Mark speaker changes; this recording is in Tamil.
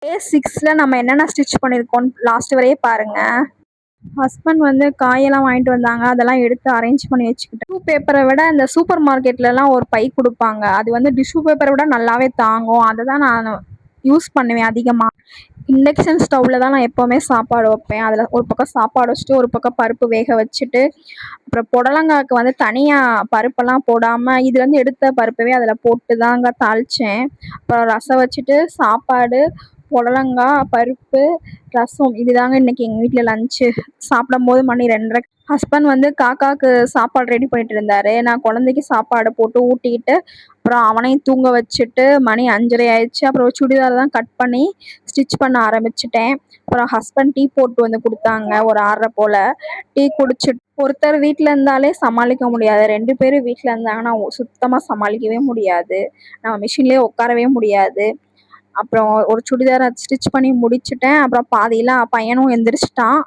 Speaker 1: டே 6ல நம்ம என்னென்ன ஸ்டிச் பண்ணியிருக்கோம் லாஸ்ட் வரையே பாருங்க. ஹஸ்பண்ட் வந்து காயெல்லாம் வாங்கிட்டு வந்தாங்க, அதெல்லாம் எடுத்து அரேஞ்ச் பண்ணி வச்சுக்கிட்டேன். டிஷ்யூ பேப்பரை விட இந்த சூப்பர் மார்க்கெட்லலாம் ஒரு பை கொடுப்பாங்க, அது வந்து டிஷ்யூ பேப்பரை விட நல்லாவே தாங்கும். அதை தான் நான் யூஸ் பண்ணுவேன் அதிகமாக. இண்டக்ஷன் ஸ்டவ்வில் தான் நான் எப்போவுமே சாப்பாடு வைப்பேன். அதில் ஒரு பக்கம் சாப்பாடு வச்சுட்டு ஒரு பக்கம் பருப்பு வேக வச்சுட்டு, அப்புறம் புடலங்காய்க்கு வந்து தனியாக பருப்பெல்லாம் போடாமல் இதுலேருந்து எடுத்த பருப்பவே அதில் போட்டு தாங்க தாளித்தேன். அப்புறம் ரசம் வச்சுட்டு சாப்பாடு, புடலங்காய், பருப்பு, ரசம் இதுதாங்க இன்றைக்கி எங்கள் வீட்டில் லஞ்சு. சாப்பிடும்போது மணி 2:30. ஹஸ்பண்ட் வந்து காக்காவுக்கு சாப்பாடு ரெடி பண்ணிட்டு இருந்தார். நான் குழந்தைக்கு சாப்பாடு போட்டு ஊட்டிக்கிட்டு அப்புறம் அவனையும் தூங்க வச்சுட்டு மணி 5:30 ஆயிடுச்சு. அப்புறம் சுடிதார் தான் கட் பண்ணி ஸ்டிச் பண்ண ஆரம்பிச்சிட்டேன். அப்புறம் ஹஸ்பண்ட் டீ போட்டு வந்து கொடுத்தாங்க ஒரு 6:30 போல். டீ குடிச்சிட்டு ஒருத்தர் வீட்டில் இருந்தாலே சமாளிக்க முடியாது, 2 பேர் வீட்டில் இருந்தாங்கன்னா சுத்தமாக சமாளிக்கவே முடியாது. நம்ம மிஷின்லேயே உட்காரவே முடியாது. அப்புறம் ஒரு சுடிதாரை ஸ்டிச் பண்ணி முடிச்சுட்டேன். அப்புறம் பாதியில் பையனும் எந்திரிச்சிட்டான்.